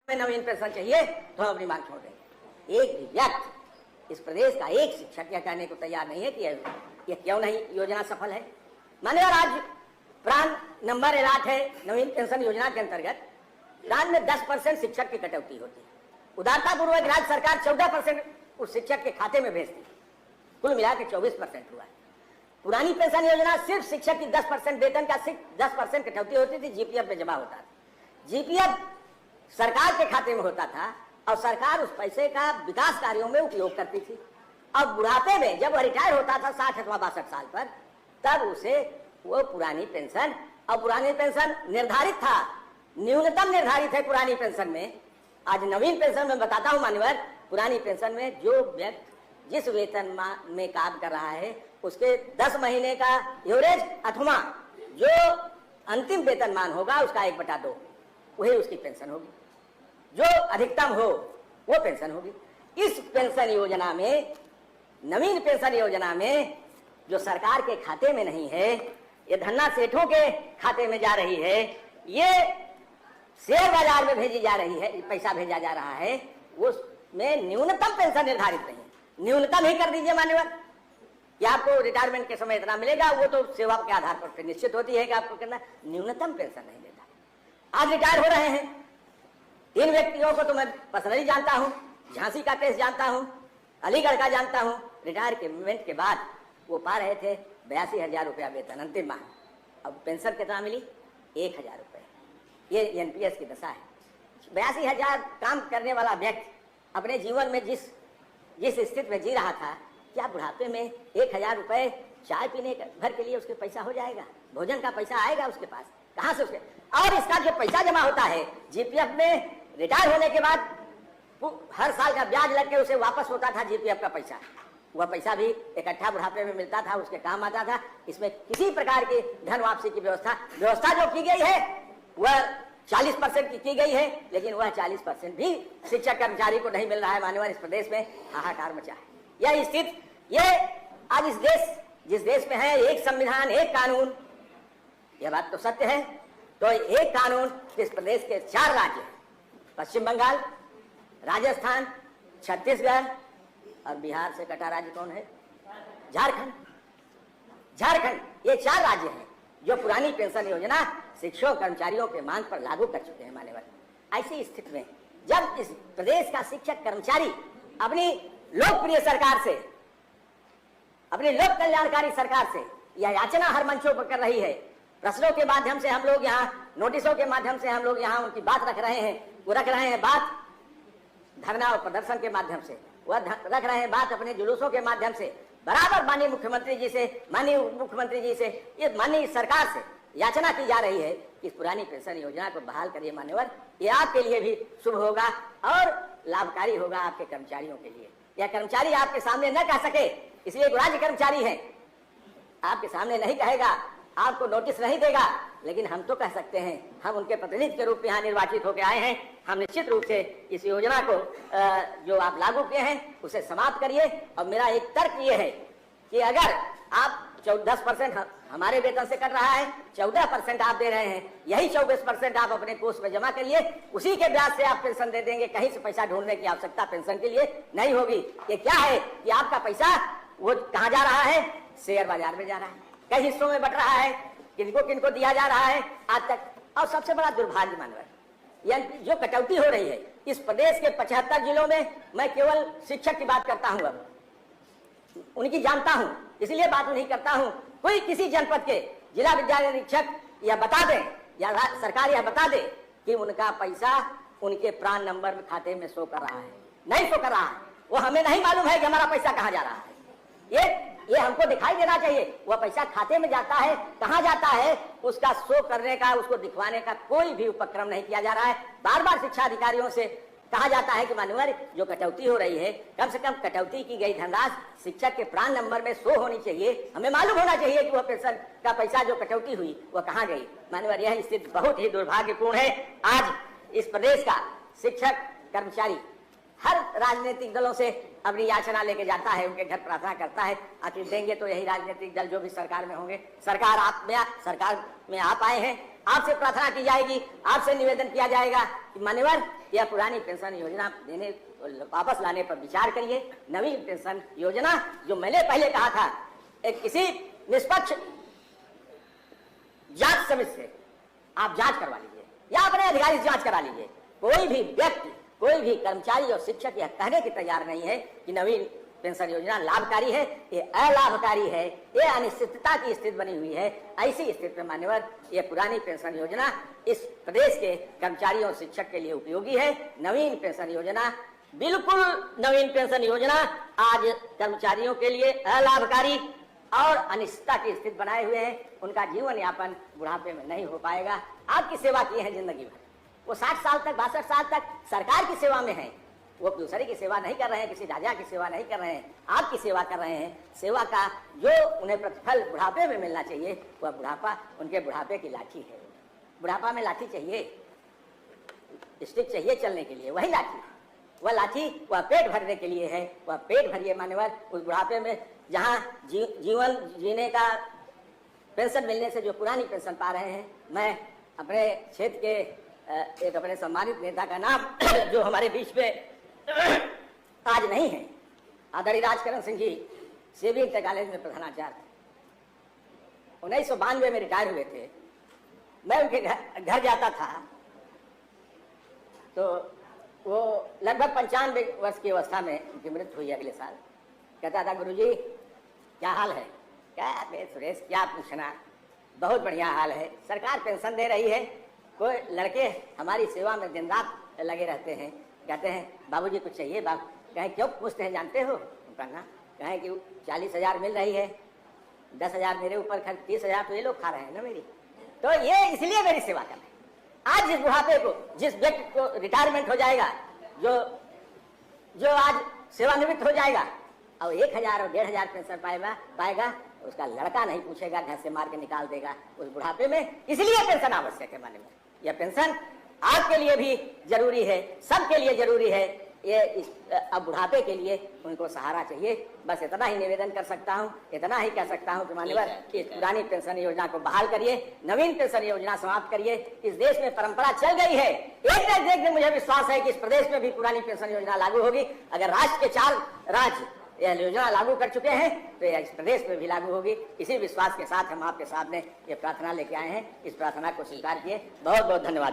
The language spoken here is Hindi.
में नवीन पेंशन चाहिए तो हम अपनी मांग छोड़ देंगे। एक भी व्यक्ति इस प्रदेश का एक शिक्षक यह कहने को तैयार नहीं है कि यह क्यों नहीं योजना सफल है। मान्यवर आज प्राण नंबर एलाट है नवीन पेंशन योजना के अंतर्गत प्राण में 10% शिक्षक की कटौती होती है। उदारता पूर्वक राज्य सरकार 14% उस शिक्षक के खाते में भेजती है। कुल मिला के 24% हुआ है। पुरानी पेंशन योजना सिर्फ शिक्षक की 10% वेतन का 10% कटौती होती थी, जीपीएफ में जमा होता था। जीपीएफ सरकार के खाते में होता था और सरकार उस पैसे का विकास कार्यों में उपयोग करती थी। अब बुढ़ापे में जब वह रिटायर होता था 60 अथवा 62 साल पर, तब उसे वो पुरानी पेंशन, और पुरानी पेंशन निर्धारित था, न्यूनतम निर्धारित है पुरानी पेंशन में। आज नवीन पेंशन में बताता हूं मान्यवर, पुरानी पेंशन में जो व्यक्ति जिस वेतन में काम कर रहा है उसके 10 महीने का एवरेज अथवा जो अंतिम वेतनमान होगा उसका 1/2 वही उसकी पेंशन होगी। जो अधिकतम हो वो पेंशन होगी। इस पेंशन योजना में, नवीन पेंशन योजना में जो सरकार के खाते में नहीं है, ये धन्ना सेठों के खाते में जा रही है, ये शेयर बाजार में भेजी जा रही है, पैसा भेजा जा रहा है, उसमें न्यूनतम पेंशन निर्धारित नहीं है। न्यूनतम ही कर दीजिए मान्यवर कि आपको रिटायरमेंट के समय इतना मिलेगा, वो तो सेवा के आधार पर निश्चित होती है कि आपको कितना, न्यूनतम पेंशन नहीं देता। आज रिटायर हो रहे हैं 3 व्यक्तियों को तो मैं पर्सनली जानता हूं, झांसी का केस जानता हूं, अलीगढ़ का जानता हूं। रिटायरमेंट के बाद वो पा रहे थे 82,000 रुपया वेतन अंतिम माह। अब पेंशन कितना मिली? 1,000 रुपये। ये एनपीएस की दशा है। 82,000 काम करने वाला व्यक्ति अपने जीवन में जिस स्थिति में जी रहा था, क्या बुढ़ापे में 1,000 रुपये चाय पीने भर के लिए उसके पैसा हो जाएगा? भोजन का पैसा आएगा उसके पास? कहां से उसके? और इसका जो पैसा जमा होता है जीपीएफ में, रिटायर होने के बाद हर साल का ब्याज लग के उसे वापस होता था जीपीएफ का पैसा। वह पैसा भी इकट्ठा बुढ़ापे में मिलता था, उसके काम आता था। इसमें किसी प्रकार की धन वापसी की व्यवस्था जो की गई है वह 40% की गई है, लेकिन वह 40% भी शिक्षक कर्मचारी को नहीं मिल रहा है। मान्यवर इस प्रदेश में हाहाकार मचा है। यह स्थिति, ये आज जिस देश में है एक संविधान एक कानून, यह बात तो सत्य है। तो एक कानून इस प्रदेश के 4 राज्य हैं, पश्चिम बंगाल, राजस्थान, छत्तीसगढ़ और बिहार से कटा राज्य कौन है? झारखंड। ये 4 राज्य हैं जो पुरानी पेंशन योजना शिक्षक कर्मचारियों के मांग पर लागू कर चुके हैं। मान्यवर ऐसी स्थिति में जब इस प्रदेश का शिक्षक कर्मचारी अपनी लोकप्रिय सरकार से, अपनी लोक कल्याणकारी सरकार से यह याचना हर मंचों पर कर रही है, प्रश्नों के माध्यम से हम लोग यहाँ, नोटिसों के माध्यम से हम लोग यहाँ उनकी बात रख रहे हैं, वो रख रहे हैं बात धरना और प्रदर्शन के माध्यम से, वह रख रहे हैं बात अपने जुलूसों के माध्यम से, बराबर माननीय मुख्यमंत्री जी से, माननीय उप मुख्यमंत्री जी से, ये माननीय सरकार से याचना की जा रही है कि इस पुरानी पेंशन योजना को बहाल करिए। मान्यवर ये आपके लिए भी शुभ होगा और लाभकारी होगा आपके कर्मचारियों के लिए। यह कर्मचारी आपके सामने न कह सके, इसलिए राज्य कर्मचारी है, आपके सामने नहीं कहेगा, आपको नोटिस नहीं देगा, लेकिन हम तो कह सकते हैं। हम उनके प्रतिनिधि के रूप में यहाँ निर्वाचित होकर आए हैं। हम निश्चित रूप से इस योजना को जो आप लागू किए हैं उसे समाप्त करिए। और मेरा एक तर्क ये है कि अगर आप 10% हमारे वेतन से कट रहा है, 14% आप दे रहे हैं, यही 24% आप अपने कोष में जमा करिए, उसी के ब्याज से आप पेंशन दे देंगे। कहीं से पैसा ढूंढने की आवश्यकता पेंशन के लिए नहीं होगी। ये क्या है कि आपका पैसा वो कहाँ जा रहा है? शेयर बाजार में जा रहा है, कई हिस्सों में बट रहा है, किनको दिया जा रहा है आज तक। और सबसे बड़ा दुर्भाग्य मानवर, यह जो कटौती हो रही है इस प्रदेश के 75 जिलों में, मैं केवल शिक्षक की बात करता हूं, अब उनकी जानता हूं इसलिए बात नहीं करता हूं। कोई किसी जनपद के जिला विद्यालय निरीक्षक यह बता दे या सरकार यह बता दे कि उनका पैसा उनके प्राण नंबर में खाते में शो कर रहा है, नहीं शो कर रहा है। वो हमें नहीं मालूम है कि हमारा पैसा कहाँ जा रहा है। ये हमको दिखाई देना चाहिए। वह पैसा खाते में जाता है, कहाँ जाता है, उसका शो करने का, उसको दिखवाने का कोई भी उपक्रम नहीं किया जा रहा है। बार बार शिक्षा अधिकारियों से कहा जाता है कि मान्यवर जो कटौती हो रही है, कम से कम कटौती की गई धनराशि शिक्षक के प्राण नंबर में शो होनी चाहिए। हमें मालूम होना चाहिए कि वह पेंशन का पैसा जो कटौती हुई वह कहाँ गई। मान्यवर यह स्थिति बहुत ही दुर्भाग्यपूर्ण है। आज इस प्रदेश का शिक्षक कर्मचारी हर राजनीतिक दलों से अपनी याचना लेके जाता है, उनके घर प्रार्थना करता है। आखिर देंगे तो यही राजनीतिक दल जो भी सरकार में होंगे। सरकार में आप आए हैं, आपसे प्रार्थना की जाएगी, आपसे निवेदन किया जाएगा कि मान्यवर यह पुरानी पेंशन योजना देने वापस लाने पर विचार करिए। नवीन पेंशन योजना जो मैंने पहले कहा था, एक किसी निष्पक्ष जांच समिति से आप जांच करवा लीजिए या अपने अधिकारी से जांच करा लीजिए। कोई भी व्यक्ति, कोई भी कर्मचारी और शिक्षक यह कहने के तैयार नहीं है कि नवीन पेंशन योजना लाभकारी है, ये अलाभकारी है, ये अनिश्चितता की स्थिति बनी हुई है। ऐसी स्थिति में मान्यवर ये पुरानी पेंशन योजना इस प्रदेश के कर्मचारियों और शिक्षक के लिए उपयोगी है। नवीन पेंशन योजना, बिल्कुल नवीन पेंशन योजना आज कर्मचारियों के लिए अलाभकारी और अनिश्चितता की स्थिति बनाए हुए हैं। उनका जीवन यापन बुढ़ापे में नहीं हो पाएगा। आपकी सेवा की है जिंदगी भर, वो 60 साल तक, 62 साल तक सरकार की सेवा में है, वो दूसरे की सेवा नहीं कर रहे हैं, किसी राजा की सेवा नहीं कर रहे हैं, आपकी सेवा कर रहे हैं। सेवा का जो उन्हें प्रतिफल बुढ़ापे में मिलना चाहिए, वह बुढ़ापा उनके बुढ़ापे की लाठी है। बुढ़ापा में लाठी चाहिए, स्टिक चाहिए चलने के लिए, वही लाठी है। वह लाठी वह पेट भरने के लिए है। वह पेट भरिए मान्यवर उस बुढ़ापे में, जहाँ जीवन जीने का पेंशन मिलने से जो पुरानी पेंशन पा रहे हैं। मैं अपने क्षेत्र के एक अपने सम्मानित नेता का नाम जो हमारे बीच में आज नहीं है, आदरणीय राजकरण सिंह जी सेवी इंटर कॉलेज में प्रधानाचार्य थे। 1992 में रिटायर हुए थे। मैं उनके घर जाता था तो वो लगभग 95 वर्ष की अवस्था में उनकी मृत्यु हुई अगले साल। कहता था, गुरुजी क्या हाल है? क्या सुरेश क्या पूछना, बहुत बढ़िया हाल है, सरकार पेंशन दे रही है। कोई लड़के हमारी सेवा में दिन रात लगे रहते हैं, कहते हैं बाबूजी कुछ चाहिए बाबू। कहें क्यों पूछते हैं, जानते हो? कहना कहें कि 40,000 मिल रही है, 10,000 मेरे ऊपर खर्च, 30,000 तो ये लोग खा रहे हैं ना मेरी, तो ये इसलिए मेरी सेवा कर रहे हैं। आज जिस बुढ़ापे को, जिस व्यक्ति को रिटायरमेंट हो जाएगा, जो आज सेवानिवृत्त हो जाएगा और 1,000 और 1,500 पेंशन पाएगा, उसका लड़का नहीं पूछेगा, घर से मार के निकाल देगा उस बुढ़ापे में। इसलिए पेंशन आवश्यक है। माने में यह पेंशन आपके लिए भी जरूरी है, सबके लिए जरूरी है। ये अब बुढ़ापे के लिए उनको सहारा चाहिए। बस इतना ही निवेदन कर सकता हूँ, इतना ही कह सकता हूँ कि मान्यवर इस पुरानी पेंशन योजना को बहाल करिए, नवीन पेंशन योजना समाप्त करिए। इस देश में परंपरा चल गई है, एक देश में मुझे विश्वास है कि इस प्रदेश में भी पुरानी पेंशन योजना लागू होगी। अगर राष्ट्र के 4 राज्य यह योजना लागू कर चुके हैं तो यह इस प्रदेश में भी लागू होगी। इसी विश्वास के साथ हम आपके सामने ये प्रार्थना लेके आए हैं। इस प्रार्थना को स्वीकार किए। बहुत बहुत धन्यवाद।